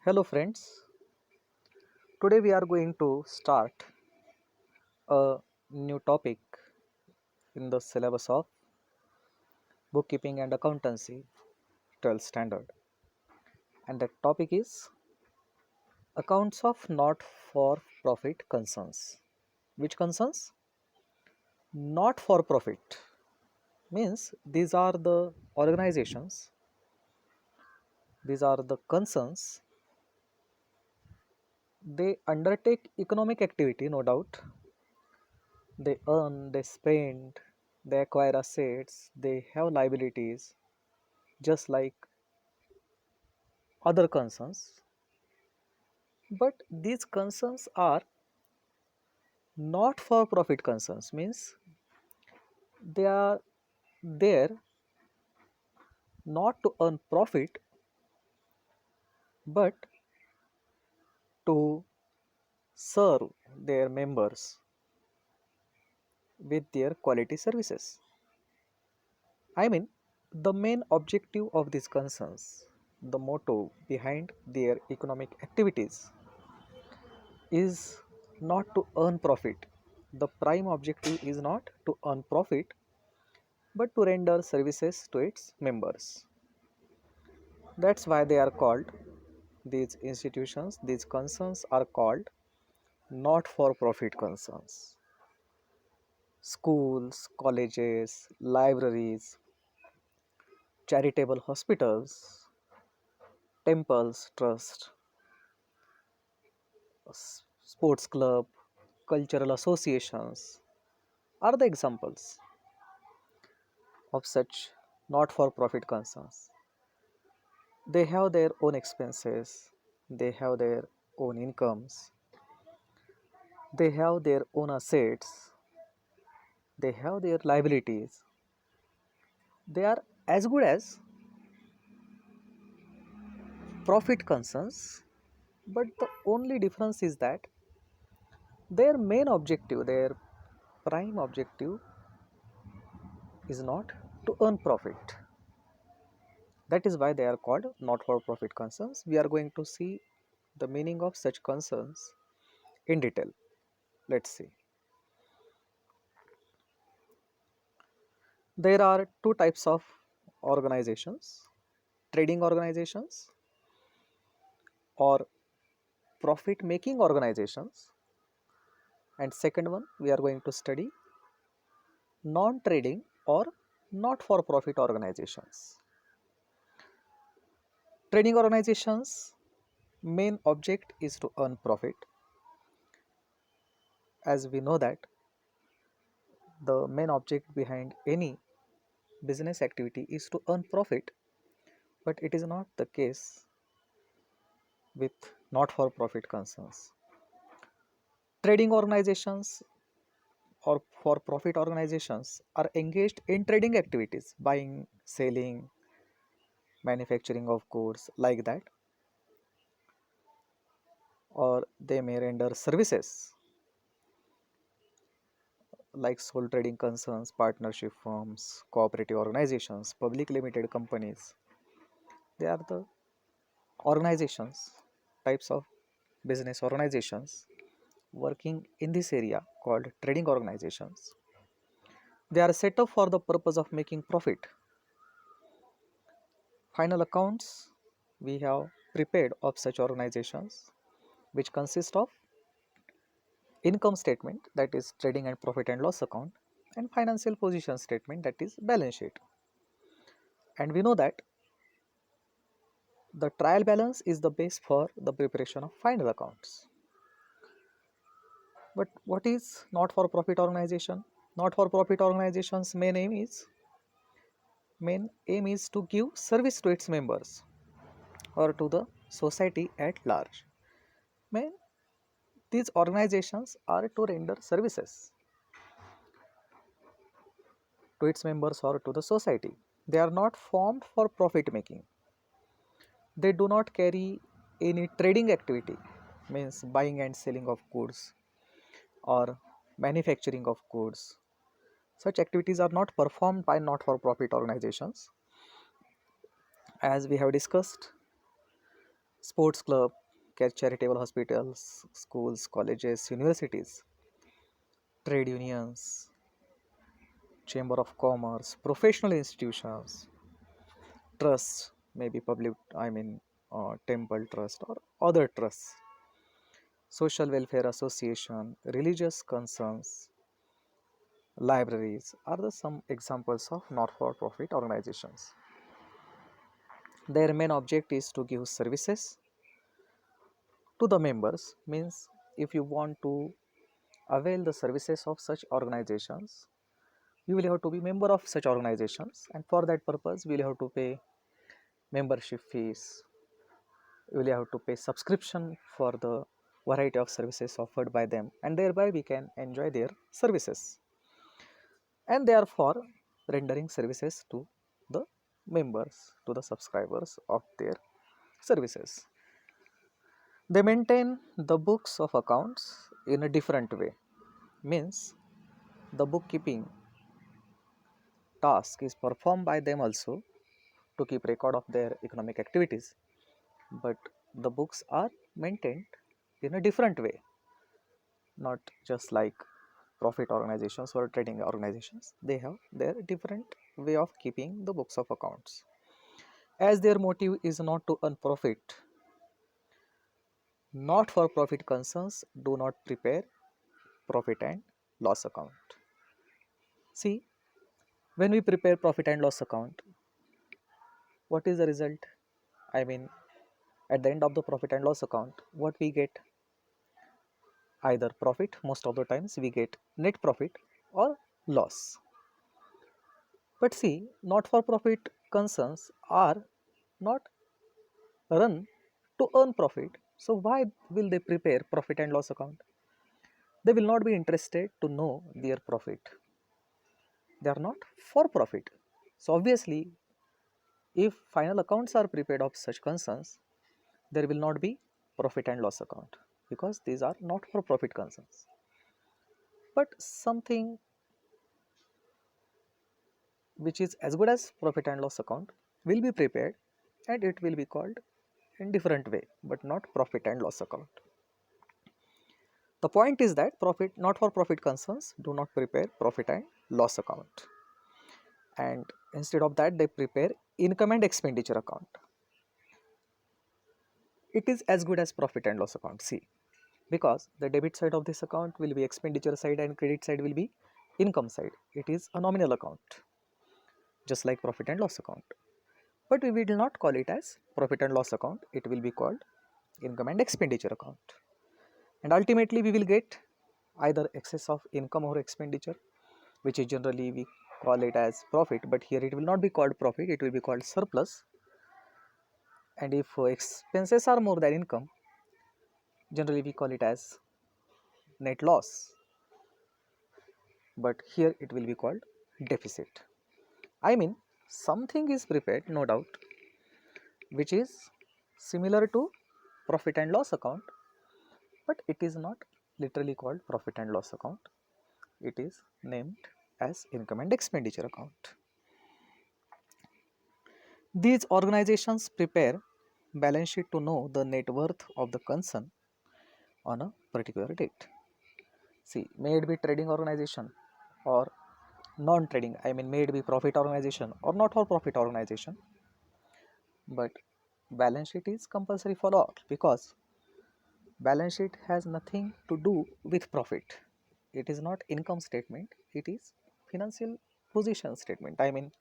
Hello, friends. Today we are going to start a new topic in the syllabus of bookkeeping and accountancy 12th standard. And that topic is accounts of not for profit concerns. Which concerns? Not for profit means these are the organizations, these are the concerns. They undertake economic activity, no doubt. They earn, they spend, they acquire assets, they have liabilities, just like other concerns. But these concerns are not for profit concerns, means they are there not to earn profit but to serve their members with their quality services. I mean, the main objective of these concerns, the motto behind their economic activities is not to earn profit. The prime objective is not to earn profit but to render services to its members. That's why they are called, these institutions, these concerns are called not for profit concerns. Schools, colleges, libraries, charitable hospitals, temples, trust, sports club, cultural associations are the examples of such not for profit concerns. They have their own expenses, they have their own incomes, they have their own assets, they have their liabilities. They are as good as profit concerns, but the only difference is that their main objective, their prime objective is not to earn profit. That is why they are called not for profit concerns. We are going to see the meaning of such concerns in detail. Let's see. There are two types of organizations: trading organizations or profit making organizations. And second one, we are going to study non trading or not for profit organizations. Trading organizations main object is to earn profit. As we know that the main object behind any business activity is to earn profit, but it is not the case with not for profit concerns. Trading organizations or for profit organizations are engaged in trading activities, buying, selling, manufacturing of goods like that, or they may render services like sole trading concerns, partnership firms, cooperative organizations, public limited companies. They are the organizations, types of business organizations working in this area called trading organizations. They are set up for the purpose of making profit. Final accounts we have prepared of such organizations, which consist of income statement, that is trading and profit and loss account, and financial position statement, that is balance sheet. And we know that the trial balance is the base for the preparation of final accounts. But what is not for profit organization? Not for profit organization's main aim is to give service to its members or to the society at large. Main These organizations are to render services to its members or to the society. They are not formed for profit making. They do not carry any trading activity, means buying and selling of goods or manufacturing of goods. Such activities are not performed by not for profit organizations. As we have discussed, sports club, charitable hospitals, schools, colleges, universities, trade unions, chamber of commerce, professional institutions, trusts, maybe public, temple trust or other trusts, social welfare association, religious concerns, libraries are the some examples of not-for-profit organizations. Their main object is to give services to the members. Means if you want to avail the services of such organizations, you will have to be member of such organizations, and for that purpose you will have to pay membership fees. You will have to pay subscription for the variety of services offered by them, and thereby we can enjoy their services, and therefore rendering services to the members, to the subscribers of their services. They maintain the books of accounts in a different way. Means the bookkeeping task is performed by them also to keep record of their economic activities, but the books are maintained in a different way, not just like profit organizations or trading organizations. They have their different way of keeping the books of accounts. As their motive is not to earn profit, not for profit concerns do not prepare profit and loss account. See, when we prepare profit and loss account, what is the result? I mean, at the end of the profit and loss account, what we get? Either profit, most of the times we get net profit, or loss. But see, not for profit concerns are not run to earn profit. So why will they prepare profit and loss account? They will not be interested to know their profit. They are not for profit. So obviously, if final accounts are prepared of such concerns, there will not be profit and loss account, because these are not for profit concerns. But something which is as good as profit and loss account will be prepared, and it will be called in different way, but not profit and loss account. The point is that profit, not for profit concerns do not prepare profit and loss account, and instead of that they prepare income and expenditure account. It is as good as profit and loss account. See, because the debit side of this account will be expenditure side and credit side will be income side. It is a nominal account, just like profit and loss account. But we will not call it as profit and loss account, it will be called income and expenditure account. And ultimately we will get either excess of income or expenditure, which is generally we call it as profit, but here it will not be called profit, it will be called surplus. And if expenses are more than income, generally we call it as net loss, but here it will be called deficit. I mean, something is prepared, no doubt, which is similar to profit and loss account, but it is not literally called profit and loss account. It is named as income and expenditure account. These organizations prepare balance sheet to know the net worth of the concern on a particular date. See, may it be trading organization or non-trading, I mean may it be profit organization or not for profit organization, but balance sheet is compulsory for all, because balance sheet has nothing to do with profit. It is not income statement, it is financial position statement. I mean,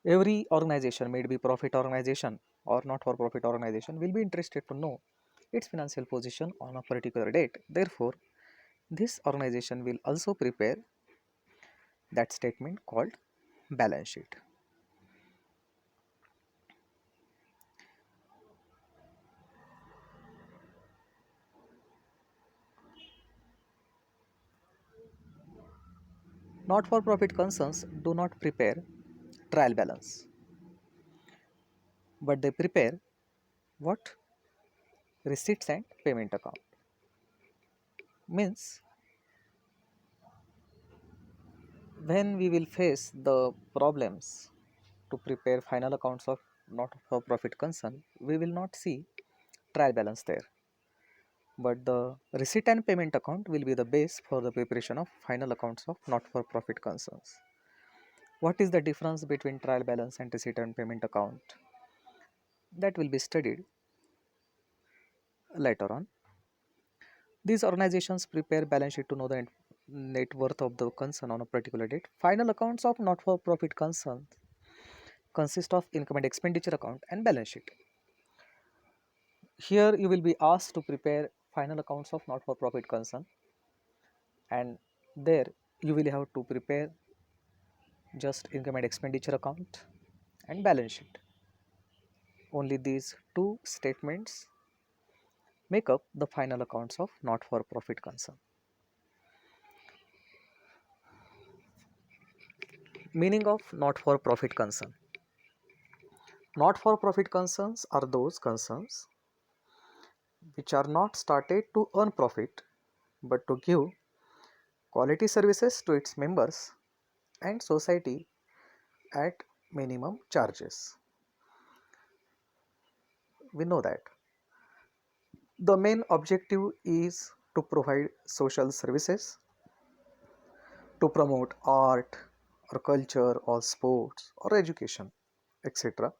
every organization, may it be profit organization or not for profit organization, will be interested to know its financial position on a particular date. Therefore, this organization will also prepare that statement called balance sheet. Not for profit concerns do not prepare trial balance, but they prepare what? Receipts and payment account. Means when we will face the problems to prepare final accounts of not for profit concern, we will not see trial balance there. But the receipt and payment account will be the base for the preparation of final accounts of not-for-profit concerns. What is the difference between trial balance and receipt and payment account? That will be studied later on. These organizations prepare balance sheet to know the net worth of the concern on a particular date. Final accounts of not-for-profit concerns consist of income and expenditure account and balance sheet. Here you will be asked to prepare final accounts of not-for-profit concern, and there you will have to prepare just income and expenditure account and balance sheet. Only these two statements make up the final accounts of not-for-profit concern. Meaning of not-for-profit concern. Not-for-profit concerns are those concerns which are not started to earn profit but to give quality services to its members and society at minimum charges. We know that the main objective is to provide social services, to promote art or culture or sports or education, etc.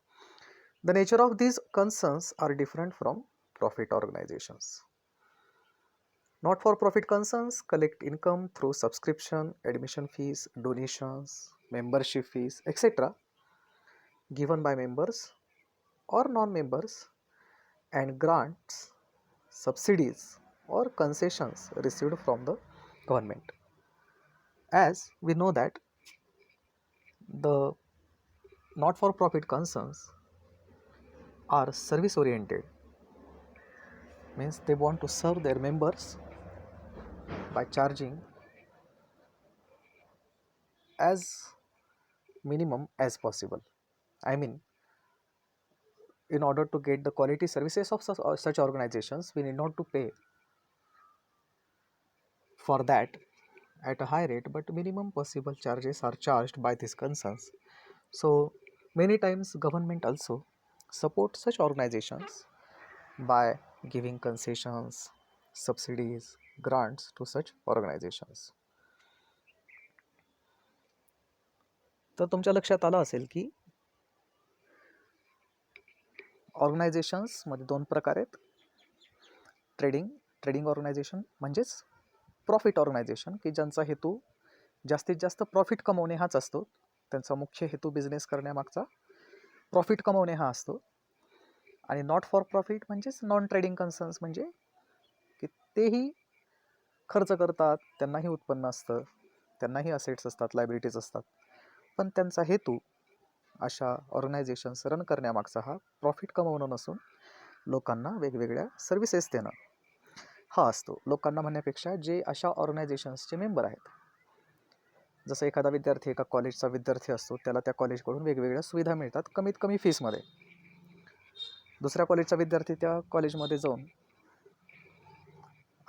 The nature of these concerns are different from profit organizations. Not-for-profit concerns collect income through subscription, admission fees, donations, membership fees, etc. given by members or non-members, and grants, subsidies or concessions received from the government. As we know that the not-for-profit concerns are service oriented, means they want to serve their members by charging as minimum as possible. I mean, in order to get the quality services of such organizations, we need not to pay for that at a high rate, but minimum possible charges are charged by these concerns. So many times government also support such organizations by giving concessions, subsidies, grants to such organizations. तर तुमच्या लक्षात आलं असेल की ऑर्गनायझेशन्समध्ये दोन प्रकार आहेत. Trading organisation म्हणजेच प्रॉफिट ऑर्गनायझेशन की ज्यांचा हेतू जास्तीत जास्त प्रॉफिट कमवणे हाच असतो. त्यांचा मुख्य हेतू बिझनेस करण्यामागचा प्रॉफिट कमवणे हा असतो. आणि नॉट फॉर प्रॉफिट म्हणजेच नॉन ट्रेडिंग कन्सर्न्स, म्हणजे की तेही खर्च करतात, त्यांनाही उत्पन्न असतं, त्यांनाही असेट्स असतात, लायबिलिटीज असतात, पण त्यांचा हेतू अशा ऑर्गनायझेशन्स रन करण्यामागचा हा प्रॉफिट कमवणं नसून लोकांना वेगवेगळ्या सर्व्हिसेस देणं हा असतो. लोकांना म्हणण्यापेक्षा जे अशा ऑर्गनायझेशन्सचे मेंबर आहेत, जसं एखादा विद्यार्थी एका कॉलेजचा विद्यार्थी असतो, त्याला त्या कॉलेजकडून वेगवेगळ्या सुविधा मिळतात कमीत कमी फीसमध्ये. दुसऱ्या कॉलेजचा विद्यार्थी त्या कॉलेजमध्ये जाऊन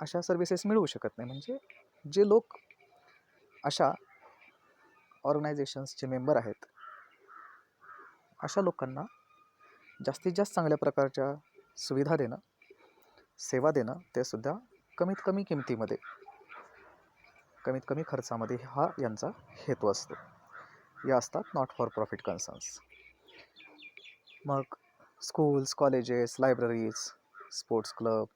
अशा सर्व्हिसेस मिळवू शकत नाही. म्हणजे जे लोक अशा ऑर्गनायझेशन्सचे मेंबर आहेत, अशा लोकांना जास्तीत जास्त चांगल्या प्रकारच्या सुविधा देणं, सेवा देणं, ते सुद्धा कमीत कमी किमतीमध्ये, कमीत कमी खर्चामध्ये हा यांचा हेतू असतो. या असतात not for profit concerns. Mug schools, colleges, libraries, sports club,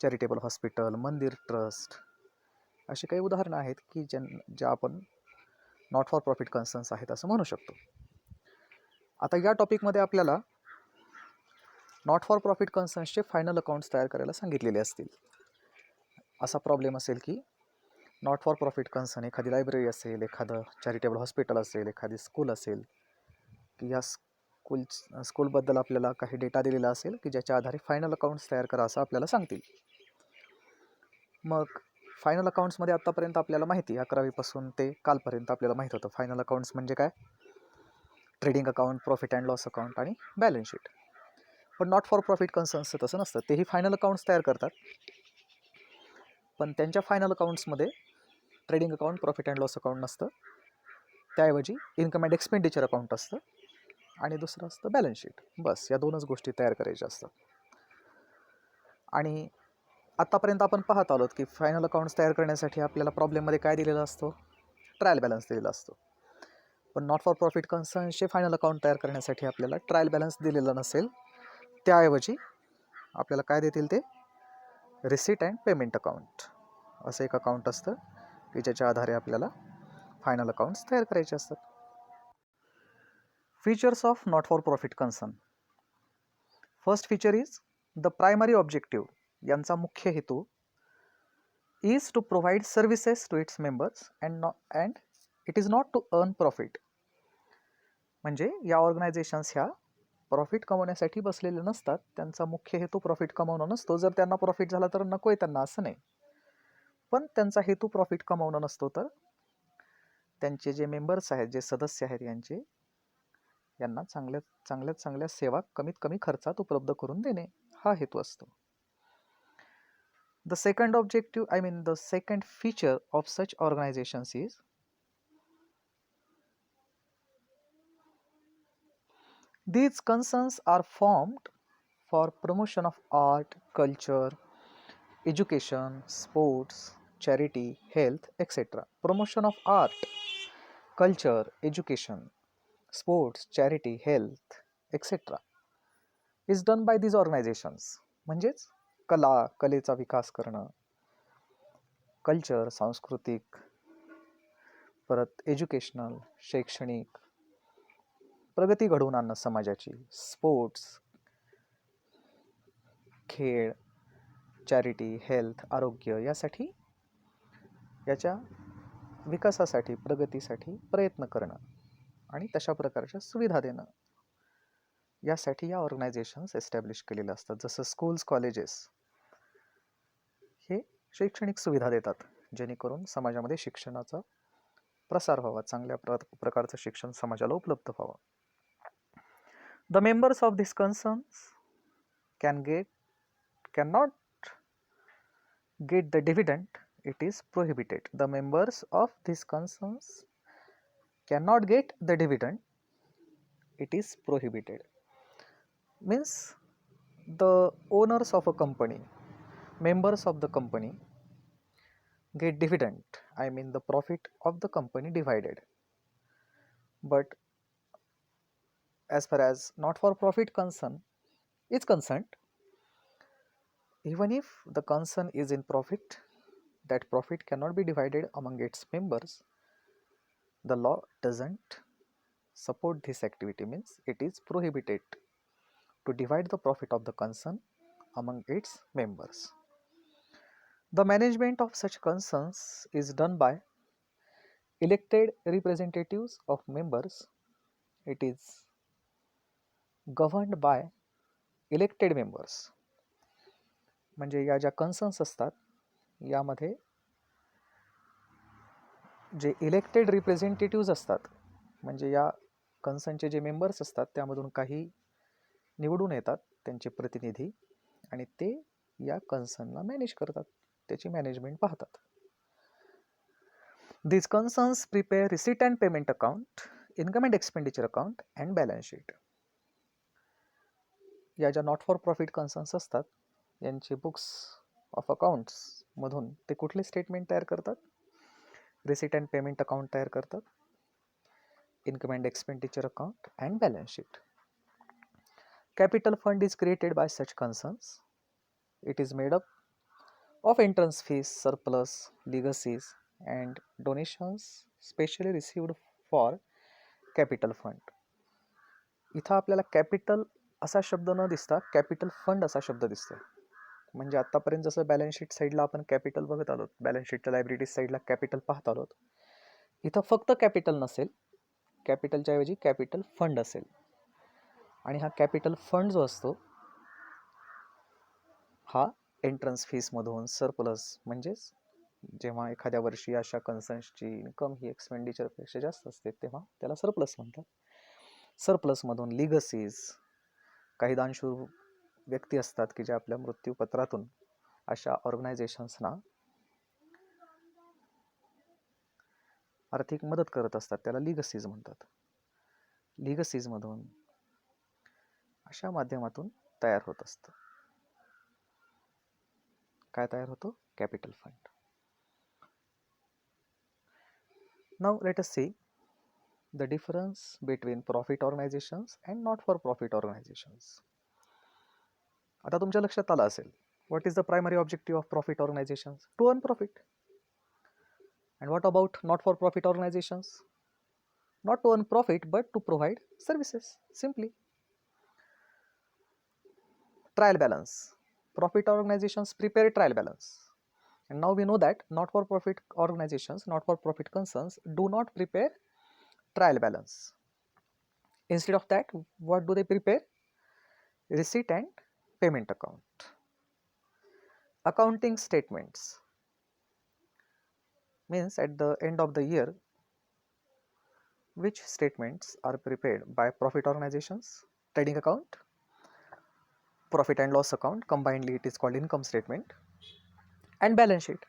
charitable hospital, मंदिर ट्रस्ट अशी काही उदाहरणं आहेत की ज्या आपण नॉट फॉर प्रॉफिट कन्सर्न्स आहेत असं म्हणू शकतो. आता या टॉपिकमध्ये आपल्याला नॉट फॉर प्रॉफिट कन्सर्न्सचे फायनल अकाउंट्स तयार करायला सांगितलेले असतील. असा प्रॉब्लेम असेल की नॉट फॉर प्रॉफिट कन्सर्न एखादी लायब्ररी असेल, एखादं चॅरिटेबल हॉस्पिटल असेल, एखादी स्कूल असेल, की या स्कूलबद्दल आपल्याला काही डेटा दिलेला असेल की ज्याच्या आधारे फायनल अकाउंट्स तयार करा असं आपल्याला सांगतील. मग फायनल अकाउंट्समध्ये आत्तापर्यंत आपल्याला माहिती, 11वीपासून ते कालपर्यंत आपल्याला माहीत होतं फायनल अकाउंट्स म्हणजे काय. Trading account, profit and loss account आणि बॅलन्स शीट. पण नॉट फॉर प्रॉफिट कन्सर्न्सचं तसं नसतं. तेही फायनल अकाउंट्स तयार करतात, पण त्यांच्या फायनल अकाउंट्समध्ये trading account, profit and loss account नसतं. त्याऐवजी इन्कम अँड एक्सपेंडिचर अकाउंट असतं आणि दुसरं असतं बॅलन्स शीट. बस या दोनच गोष्टी तयार करायच्या असतात. आणि आत्तापर्यंत आपण पाहत आलोत की फायनल अकाउंट्स तयार करण्यासाठी आपल्याला प्रॉब्लेममध्ये काय दिलेला असतो, ट्रायल बॅलन्स दिलेला असतो. पण नॉट फॉर प्रॉफिट कन्सर्नचे फायनल अकाउंट तयार करण्यासाठी आपल्याला ट्रायल बॅलन्स दिलेला नसेल, त्याऐवजी आपल्याला काय देतील ते रिसीट अँड पेमेंट अकाउंट असं एक अकाउंट असतं की ज्याच्या आधारे आपल्याला फायनल अकाउंट्स तयार करायचे असतात. Features of not for profit concern. First feature is the primary objective. यांचा मुख्य हेतू is to provide services to its members and it is not to earn profit. म्हणजे या ऑर्गनायझेशन्स ह्या प्रॉफिट कमवण्यासाठी बसलेले नसतात, त्यांचा मुख्य हेतू प्रॉफिट कमवणं नसतो. जर त्यांना प्रॉफिट झाला तर नकोय त्यांना असं नाही, पण त्यांचा हेतू प्रॉफिट कमवणं नसतो, तर त्यांचे जे मेंबर्स आहेत, जे सदस्य आहेत, यांना चांगल्या सेवा कमीत कमी खर्चात उपलब्ध करून देणे हा हेतू असतो. The second feature of such organizations is these concerns are formed for promotion of art, culture, education, sports, charity, health, etc. Promotion of art, culture, education, sports, charity, health, etc. is done by these organizations. म्हणजेच कलेचा विकास करणं, culture सांस्कृतिक, परत educational शैक्षणिक प्रगती घडवून आणणं समाजाची, स्पोर्ट्स खेळ, चॅरिटी, हेल्थ आरोग्य यासाठी, याच्या विकासासाठी प्रगतीसाठी प्रयत्न करणं आणि तशा प्रकारच्या सुविधा देणं, यासाठी या ऑर्गनायझेशन्स एस्टॅब्लिश केलेल्या असतात. जसं स्कूल्स कॉलेजेस हे शैक्षणिक सुविधा देतात जेणेकरून समाजामध्ये शिक्षणाचा प्रसार व्हावा, चांगल्या प्रकारचं शिक्षण समाजाला उपलब्ध व्हावं. The members of these concerns cannot get the dividend. It is prohibited. The members of these concerns cannot get the dividend. It is prohibited. Means the owners of a company, members of the company get dividend. The profit of the company divided. But as far as not for profit concern is concerned, even if the concern is in profit, that profit cannot be divided among its members. The law doesn't support this activity, means it is prohibited to divide the profit of the concern among its members. The management of such concerns is done by elected representatives of members. It is governed by elected members. म्हणजे या ज्या concerns असतात यामध्ये जे elected रिप्रेझेंटेटिव्ज असतात, म्हणजे या कन्सर्नचे जे members असतात त्यामधून काही निवडून येतात त्यांचे प्रतिनिधी, आणि ते या कन्सर्नला मॅनेज करतात, त्याची मॅनेजमेंट पाहतात. These concerns prepare receipt and payment account, income and expenditure account and balance sheet. या ज्या नॉट फॉर प्रॉफिट कन्सर्न्स असतात यांचे बुक्स ऑफ अकाउंट्स मधून ते कुठले स्टेटमेंट तयार करतात? रिसीट अँड पेमेंट अकाउंट तयार करतात, income and expenditure account and balance sheet. Capital fund is created by such concerns. It is made up of entrance fees, surplus, legacies and donations specially received for capital fund. इथं आपल्याला capital असा शब्द न दिसता capital fund असा शब्द दिसतोय. म्हणजे आतापर्यंत जसं बॅलन्स शीट साईडला आपण कॅपिटल बघत आलो, बॅलन्स शीटच्या लायबिलिटीज साईडला कॅपिटल पाहत आलो, इथं फक्त कॅपिटल नसेल, कॅपिटलच्या ऐवजी कॅपिटल फंड असेल. आणि हा कॅपिटल फंड जो असतो हा एंट्रन्स फीसमधून, सरप्लस म्हणजेच जेव्हा एखाद्या वर्षी अशा कन्सर्न्सची इन्कम ही एक्सपेंडिचरपेक्षा जास्त असते तेव्हा त्याला सरप्लस म्हणतात. सरप्लसमधून लिगसीज, काही दानशूर व्यक्ती असतात की जे आपल्या मृत्यूपत्रातून अशा ऑर्गनायझेशन्सना आर्थिक मदत करत असतात, त्याला लिगसीज म्हणतात. लिगसीजमधून अशा माध्यमातून तयार होत असतं. काय तयार होतो? Capital fund. Now let us see the difference between profit organizations and not for profit organizations. आता तुमच्या लक्षात आलं असेल, what is the primary objective of profit organizations? To earn profit. And what about not for profit organizations? Not to earn profit but to provide services, simply. Trial balance. Profit organizations prepare trial balance. And now we know that not for profit organizations, not for profit concerns do not prepare trial balance. Instead of that, what do they prepare? Receipt and payment account. Accounting statements means at the end of the year, which statements are prepared by profit organizations? Trading account, profit and loss account, combinedly it is called income statement, and balance sheet.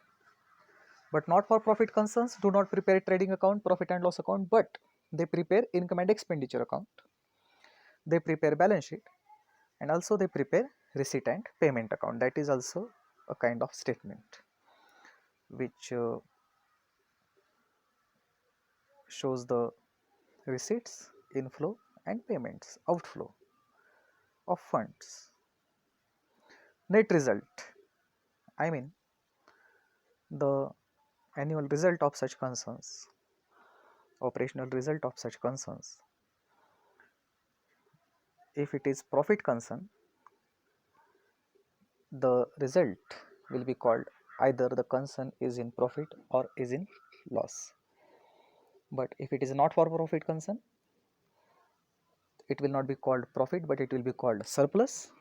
But not for profit concerns do not prepare trading account, profit and loss account, but they prepare income and expenditure account, they prepare balance sheet, and also they prepare receipt and payment account. That is also a kind of statement which shows the receipts, inflow, and payments, outflow of funds. Net result, I mean the annual result of such concerns, operational result of such concerns. If it is profit concern, the result will be called either the concern is in profit or is in loss. But if it is not for profit concern, it will not be called profit but it will be called surplus.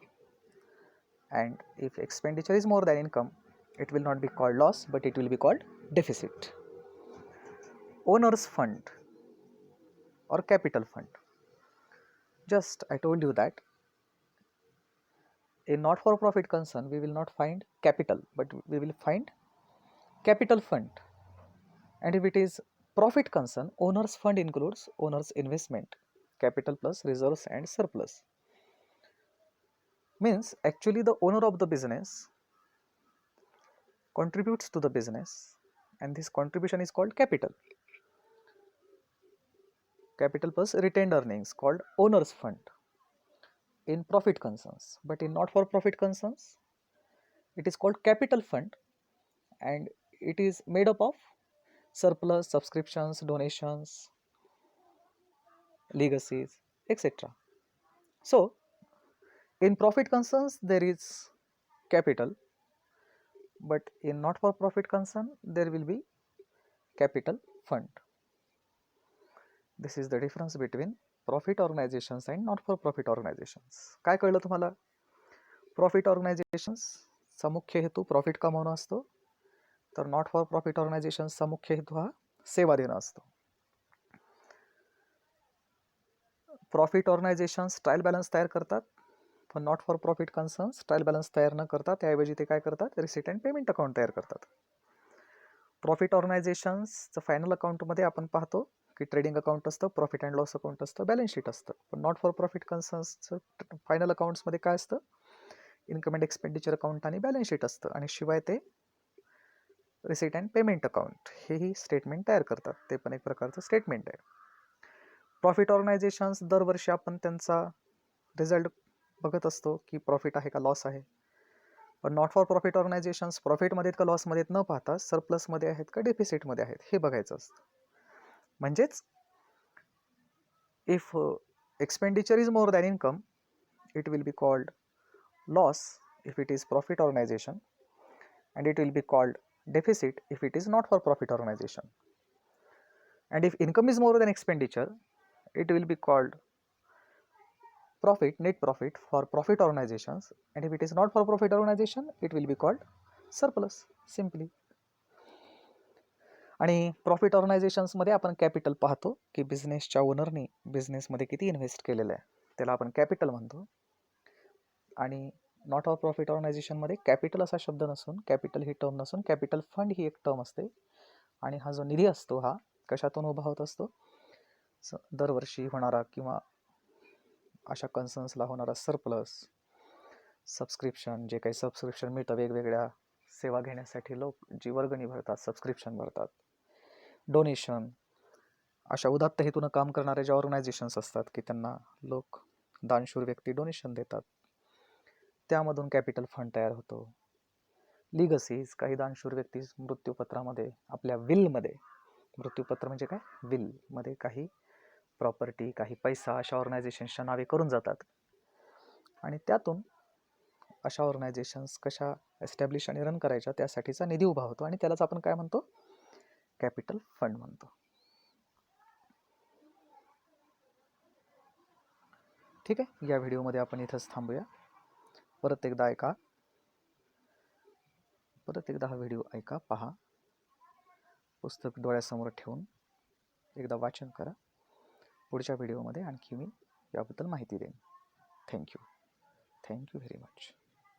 And if expenditure is more than income, it will not be called loss but it will be called deficit. Owner's fund or capital fund. Just I told you that in not for profit concern we will not find capital but we will find capital fund. And if it is profit concern, owner's fund includes owner's investment, capital plus reserves and surplus. Means actually the owner of the business contributes to the business and this contribution is called capital. Capital plus retained earnings called owner's fund in profit concerns, but in not for profit concerns it is called capital fund and it is made up of surplus, subscriptions, donations, legacies, etc. So in profit concerns there is capital, but in not for profit concern there will be capital fund. This is the difference between profit organizations and not for profit organizations. काय कळलं तुम्हाला? Profit ऑर्गनायझेशन्सचा मुख्य हेतू profit कमावणं असतो, तर not for profit ऑर्गनायझेशन्सचा मुख्य हेतू हा सेवा देणं असतो. प्रॉफिट ऑर्गनायझेशन्स ट्रायल बॅलन्स तयार करतात, पण not for profit concerns trial balance तयार न करता त्याऐवजी ते काय करतात? रिसीट अँड पेमेंट अकाउंट तयार करतात. प्रॉफिट ऑर्गनायझेशन्सचं फायनल अकाउंटमध्ये आपण पाहतो की ट्रेडिंग अकाउंट असतं, प्रॉफिट अँड लॉस अकाउंट असतं, बॅलन्स शीट असतं. पण नॉट फॉर प्रॉफिट कन्सर्न्सचं फायनल अकाउंट्समध्ये काय असतं? इन्कम अँड एक्सपेंडिचर अकाउंट आणि बॅलन्स शीट असतं आणि शिवाय ते रिसीट अँड पेमेंट अकाउंट हेही स्टेटमेंट तयार करतात. ते पण एक प्रकारचं स्टेटमेंट आहे. प्रॉफिट ऑर्गनायझेशन्स दरवर्षी आपण त्यांचा रिझल्ट बघत असतो की प्रॉफिट आहे का लॉस आहे. पण नॉट फॉर प्रॉफिट ऑर्गनायझेशन्स प्रॉफिटमध्ये का लॉसमध्ये न पाहता सरप्लसमध्ये आहेत का डेफिसिटमध्ये आहेत हे बघायचं असतं. म्हणजेच if expenditure is more than income it will be called loss if it is profit organization and it will be called deficit if it is not for profit organization. And if income is more than expenditure it will be called profit, net profit for profit organizations, and if it is not for profit organization it will be called surplus, simply. आणि profit ऑर्गनायझेशन्समध्ये आपण capital पाहतो की बिझनेसच्या ओनरने बिझनेसमध्ये किती invest केलेलं आहे त्याला आपण कॅपिटल म्हणतो. आणि नॉट ऑफ प्रॉफिट ऑर्गनायझेशनमध्ये कॅपिटल असा शब्द नसून, कॅपिटल ही टर्म नसून कॅपिटल फंड ही एक टर्म असते. आणि हा जो निधी असतो हा कशातून उभा होत असतो? दरवर्षी होणारा किंवा अशा कन्सर्न्सला होणारा सरप्लस, सबस्क्रिप्शन, जे काही सबस्क्रिप्शन मिळतं वेगवेगळ्या सेवा घेण्यासाठी लोक जी वर्गणी भरतात, सबस्क्रिप्शन भरतात, डोनेशन, अशा उदात्त हेतूनं काम करणाऱ्या ज्या ऑर्गनायझेशन्स असतात की त्यांना लोक दानशूर व्यक्ती डोनेशन देतात, त्यामधून कॅपिटल फंड तयार होतो. लिगसीज, काही दानशूर व्यक्ती मृत्यूपत्रामध्ये आपल्या विलमध्ये, मृत्यूपत्र म्हणजे काय, विलमध्ये काही प्रॉपर्टी, काही पैसा अशा ऑर्गनायझेशन्सच्या नावे करून जातात आणि त्यातून अशा ऑर्गनायझेशन्स कशा एस्टॅब्लिश आणि रन करायच्या त्यासाठीचा निधी उभा होतो आणि त्यालाच आपण काय म्हणतो, कॅपिटल फंड म्हणतो. ठीक आहे, या व्हिडिओमध्ये आपण इथंच थांबूया. परत एकदा हा व्हिडिओ ऐका, पहा, पुस्तक डोळ्यासमोर ठेवून एकदा वाचन करा. पुढच्या व्हिडिओमध्ये आणखी मी याबद्दल माहिती देईन. Thank you very much.